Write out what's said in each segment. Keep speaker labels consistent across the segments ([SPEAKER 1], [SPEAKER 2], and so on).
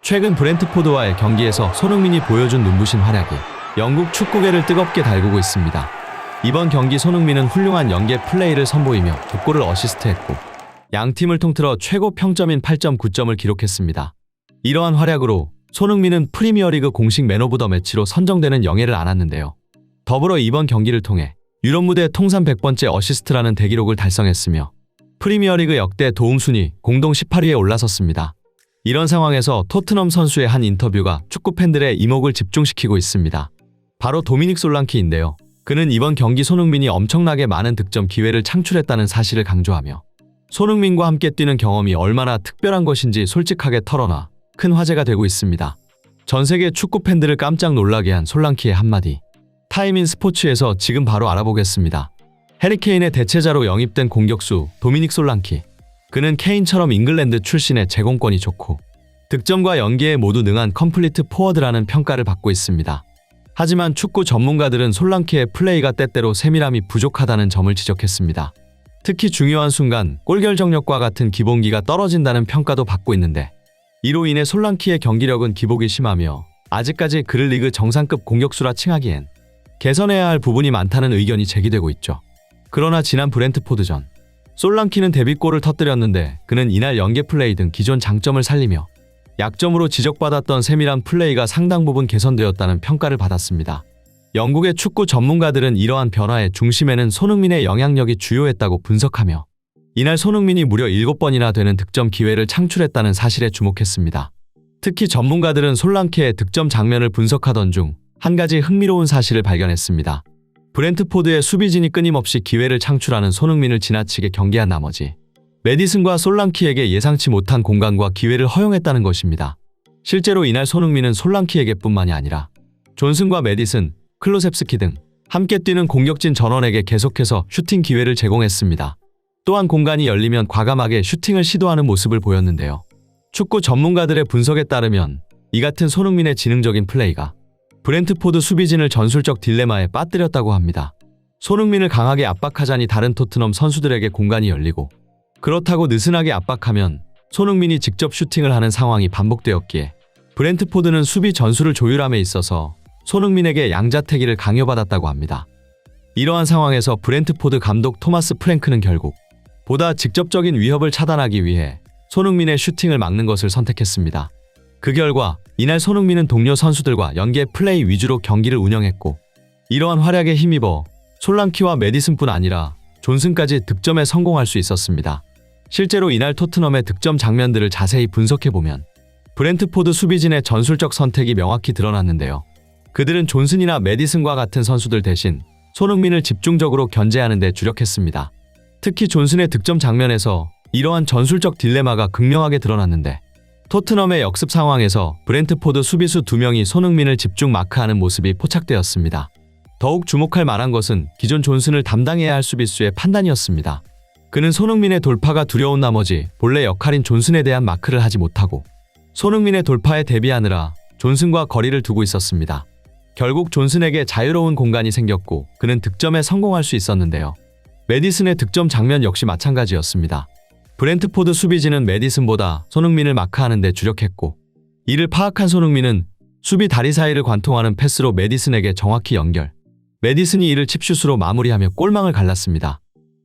[SPEAKER 1] 최근 브렌트포드와의 경기에서 손흥민이 보여준 눈부신 활약이 영국 축구계를 뜨겁게 달구고 있습니다. 이번 경기 손흥민은 훌륭한 연계 플레이를 선보이며 2골을 어시스트했고 양 팀을 통틀어 최고 평점인 8.9점을 기록했습니다. 이러한 활약으로 손흥민은 프리미어리그 공식 맨 오브 더 매치로 선정되는 영예를 안았는데요. 더불어 이번 경기를 통해 유럽 무대 통산 100번째 어시스트라는 대기록을 달성했으며 프리미어리그 역대 도움 순위 공동 18위에 올라섰습니다. 이런 상황에서 토트넘 선수의 한 인터뷰가 축구 팬들의 이목을 집중시키고 있습니다. 바로 도미닉 솔랑키인데요. 그는 이번 경기 손흥민이 엄청나게 많은 득점 기회를 창출했다는 사실을 강조하며 손흥민과 함께 뛰는 경험이 얼마나 특별한 것인지 솔직하게 털어놔 큰 화제가 되고 있습니다. 전 세계 축구 팬들을 깜짝 놀라게 한 솔랑키의 한마디. 타임인 스포츠에서 지금 바로 알아보겠습니다. 해리케인의 대체자로 영입된 공격수 도미닉 솔랑키. 그는 케인처럼 잉글랜드 출신의 제공권이 좋고 득점과 연계에 모두 능한 컴플리트 포워드라는 평가를 받고 있습니다. 하지만 축구 전문가들은 솔랑키의 플레이가 때때로 세밀함이 부족하다는 점을 지적했습니다. 특히 중요한 순간 골 결정력과 같은 기본기가 떨어진다는 평가도 받고 있는데 이로 인해 솔랑키의 경기력은 기복이 심하며 아직까지 그를 리그 정상급 공격수라 칭하기엔 개선해야 할 부분이 많다는 의견이 제기되고 있죠. 그러나 지난 브렌트포드전 솔랑키는 데뷔골을 터뜨렸는데 그는 이날 연계 플레이 등 기존 장점을 살리며 약점으로 지적받았던 세밀한 플레이가 상당 부분 개선되었다는 평가를 받았습니다. 영국의 축구 전문가들은 이러한 변화의 중심에는 손흥민의 영향력이 주요했다고 분석하며 이날 손흥민이 무려 7번이나 되는 득점 기회를 창출했다는 사실에 주목했습니다. 특히 전문가들은 솔랑키의 득점 장면을 분석하던 중 한 가지 흥미로운 사실을 발견했습니다. 브렌트포드의 수비진이 끊임없이 기회를 창출하는 손흥민을 지나치게 경계한 나머지 메디슨과 솔랑키에게 예상치 못한 공간과 기회를 허용했다는 것입니다. 실제로 이날 손흥민은 솔랑키에게뿐만이 아니라 존슨과 메디슨, 클로셉스키 등 함께 뛰는 공격진 전원에게 계속해서 슈팅 기회를 제공했습니다. 또한 공간이 열리면 과감하게 슈팅을 시도하는 모습을 보였는데요. 축구 전문가들의 분석에 따르면 이 같은 손흥민의 지능적인 플레이가 브렌트포드 수비진을 전술적 딜레마에 빠뜨렸다고 합니다. 손흥민을 강하게 압박하자니 다른 토트넘 선수들에게 공간이 열리고 그렇다고 느슨하게 압박하면 손흥민이 직접 슈팅을 하는 상황이 반복되었기에 브렌트포드는 수비 전술을 조율함에 있어서 손흥민에게 양자태기를 강요받았다고 합니다. 이러한 상황에서 브렌트포드 감독 토마스 프랭크는 결국 보다 직접적인 위협을 차단하기 위해 손흥민의 슈팅을 막는 것을 선택했습니다. 그 결과 이날 손흥민은 동료 선수들과 연계 플레이 위주로 경기를 운영했고 이러한 활약에 힘입어 솔랑키와 메디슨뿐 아니라 존슨까지 득점에 성공할 수 있었습니다. 실제로 이날 토트넘의 득점 장면들을 자세히 분석해보면 브렌트포드 수비진의 전술적 선택이 명확히 드러났는데요. 그들은 존슨이나 메디슨과 같은 선수들 대신 손흥민을 집중적으로 견제하는 데 주력했습니다. 특히 존슨의 득점 장면에서 이러한 전술적 딜레마가 극명하게 드러났는데 토트넘의 역습 상황에서 브렌트포드 수비수 2명이 손흥민을 집중 마크하는 모습이 포착되었습니다. 더욱 주목할 만한 것은 기존 존슨을 담당해야 할 수비수의 판단이었습니다. 그는 손흥민의 돌파가 두려운 나머지 본래 역할인 존슨에 대한 마크를 하지 못하고 손흥민의 돌파에 대비하느라 존슨과 거리를 두고 있었습니다. 결국 존슨에게 자유로운 공간이 생겼고 그는 득점에 성공할 수 있었는데요. 메디슨의 득점 장면 역시 마찬가지였습니다. 브렌트포드 수비진은 메디슨보다 손흥민을 마크하는 데 주력했고 이를 파악한 손흥민은 수비 다리 사이를 관통하는 패스로 메디슨에게 정확히 연결. 메디슨이 이를 칩슛으로 마무리하며 골망을 갈랐습니다.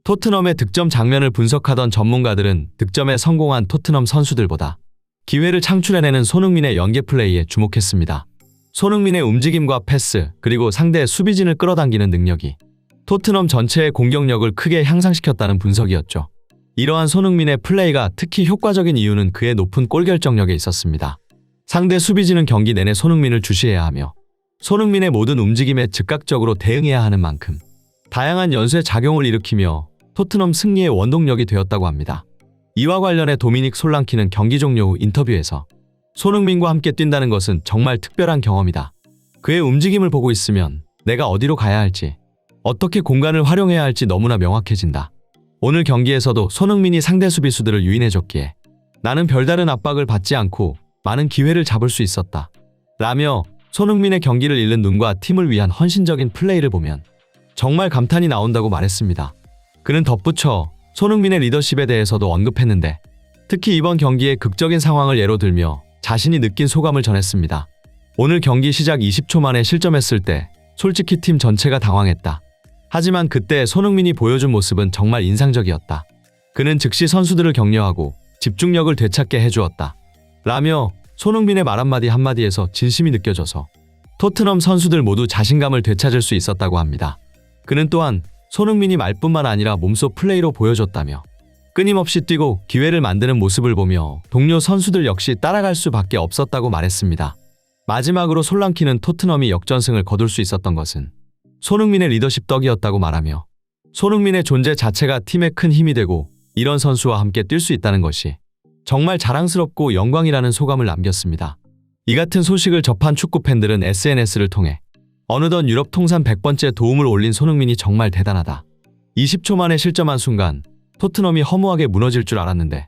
[SPEAKER 1] 토트넘의 득점 장면을 분석하던 전문가들은 득점에 성공한 토트넘 선수들보다 기회를 창출해내는 손흥민의 연계 플레이에 주목했습니다. 손흥민의 움직임과 패스 그리고 상대의 수비진을 끌어당기는 능력이 토트넘 전체의 공격력을 크게 향상시켰다는 분석이었죠. 이러한 손흥민의 플레이가 특히 효과적인 이유는 그의 높은 골 결정력에 있었습니다. 상대 수비진은 경기 내내 손흥민을 주시해야 하며 손흥민의 모든 움직임에 즉각적으로 대응해야 하는 만큼 다양한 연쇄 작용을 일으키며 토트넘 승리의 원동력이 되었다고 합니다. 이와 관련해 도미닉 솔랑키는 경기 종료 후 인터뷰에서 손흥민과 함께 뛴다는 것은 정말 특별한 경험이다. 그의 움직임을 보고 있으면 내가 어디로 가야 할지, 어떻게 공간을 활용해야 할지 너무나 명확해진다. 오늘 경기에서도 손흥민이 상대 수비수들을 유인해줬기에 나는 별다른 압박을 받지 않고 많은 기회를 잡을 수 있었다. 라며 손흥민의 경기를 잃는 눈과 팀을 위한 헌신적인 플레이를 보면 정말 감탄이 나온다고 말했습니다. 그는 덧붙여 손흥민의 리더십에 대해서도 언급했는데 특히 이번 경기의 극적인 상황을 예로 들며 자신이 느낀 소감을 전했습니다. 오늘 경기 시작 20초 만에 실점했을 때 솔직히 팀 전체가 당황했다. 하지만 그때 손흥민이 보여준 모습은 정말 인상적이었다. 그는 즉시 선수들을 격려하고 집중력을 되찾게 해주었다. 라며 손흥민의 말 한마디에서 진심이 느껴져서 토트넘 선수들 모두 자신감을 되찾을 수 있었다고 합니다. 그는 또한 손흥민이 말뿐만 아니라 몸소 플레이로 보여줬다며 끊임없이 뛰고 기회를 만드는 모습을 보며 동료 선수들 역시 따라갈 수밖에 없었다고 말했습니다. 마지막으로 솔랑키는 토트넘이 역전승을 거둘 수 있었던 것은 손흥민의 리더십 덕이었다고 말하며 손흥민의 존재 자체가 팀에 큰 힘이 되고 이런 선수와 함께 뛸 수 있다는 것이 정말 자랑스럽고 영광이라는 소감을 남겼습니다. 이 같은 소식을 접한 축구 팬들은 SNS를 통해 어느덧 유럽 통산 100번째 도움을 올린 손흥민이 정말 대단하다. 20초 만에 실점한 순간 토트넘이 허무하게 무너질 줄 알았는데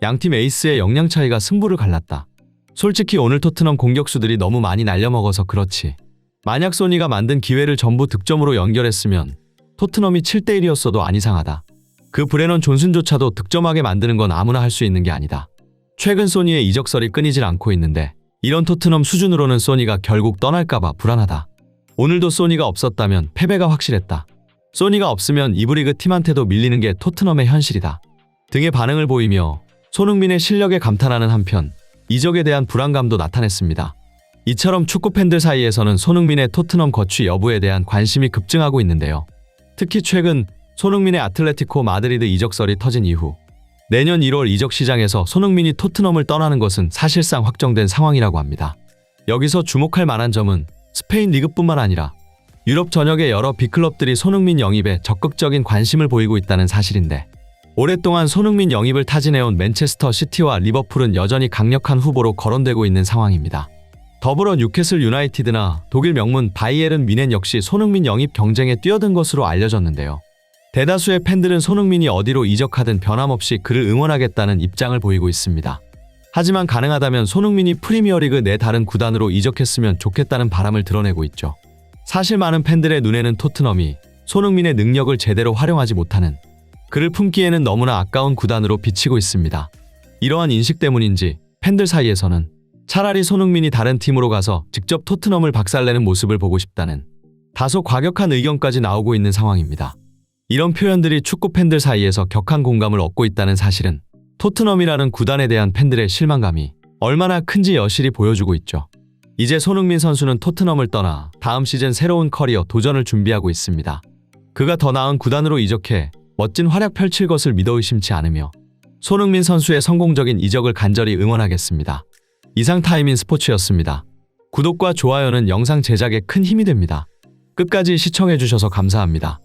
[SPEAKER 1] 양팀 에이스의 역량 차이가 승부를 갈랐다. 솔직히 오늘 토트넘 공격수들이 너무 많이 날려먹어서 그렇지. 만약 소니가 만든 기회를 전부 득점으로 연결했으면 토트넘이 7대1이었어도 안 이상하다. 그 브레넌 존슨조차도 득점하게 만드는 건 아무나 할 수 있는 게 아니다. 최근 소니의 이적설이 끊이질 않고 있는데 이런 토트넘 수준으로는 소니가 결국 떠날까봐 불안하다. 오늘도 소니가 없었다면 패배가 확실했다. 소니가 없으면 이브리그 팀한테도 밀리는 게 토트넘의 현실이다. 등의 반응을 보이며 손흥민의 실력에 감탄하는 한편 이적에 대한 불안감도 나타냈습니다. 이처럼 축구 팬들 사이에서는 손흥민의 토트넘 거취 여부에 대한 관심이 급증하고 있는데요. 특히 최근 손흥민의 아틀레티코 마드리드 이적설이 터진 이후 내년 1월 이적 시장에서 손흥민이 토트넘을 떠나는 것은 사실상 확정된 상황이라고 합니다. 여기서 주목할 만한 점은 스페인 리그뿐만 아니라 유럽 전역의 여러 빅클럽들이 손흥민 영입에 적극적인 관심을 보이고 있다는 사실인데 오랫동안 손흥민 영입을 타진해온 맨체스터 시티와 리버풀은 여전히 강력한 후보로 거론되고 있는 상황입니다. 더불어 뉴캐슬 유나이티드나 독일 명문 바이에른 뮌헨 역시 손흥민 영입 경쟁에 뛰어든 것으로 알려졌는데요. 대다수의 팬들은 손흥민이 어디로 이적하든 변함없이 그를 응원하겠다는 입장을 보이고 있습니다. 하지만 가능하다면 손흥민이 프리미어리그 내 다른 구단으로 이적했으면 좋겠다는 바람을 드러내고 있죠. 사실 많은 팬들의 눈에는 토트넘이 손흥민의 능력을 제대로 활용하지 못하는 그를 품기에는 너무나 아까운 구단으로 비치고 있습니다. 이러한 인식 때문인지 팬들 사이에서는 차라리 손흥민이 다른 팀으로 가서 직접 토트넘을 박살내는 모습을 보고 싶다는 다소 과격한 의견까지 나오고 있는 상황입니다. 이런 표현들이 축구 팬들 사이에서 격한 공감을 얻고 있다는 사실은 토트넘이라는 구단에 대한 팬들의 실망감이 얼마나 큰지 여실히 보여주고 있죠. 이제 손흥민 선수는 토트넘을 떠나 다음 시즌 새로운 커리어 도전을 준비하고 있습니다. 그가 더 나은 구단으로 이적해 멋진 활약 펼칠 것을 믿어 의심치 않으며 손흥민 선수의 성공적인 이적을 간절히 응원하겠습니다. 이상 타임인 스포츠였습니다. 구독과 좋아요는 영상 제작에 큰 힘이 됩니다. 끝까지 시청해주셔서 감사합니다.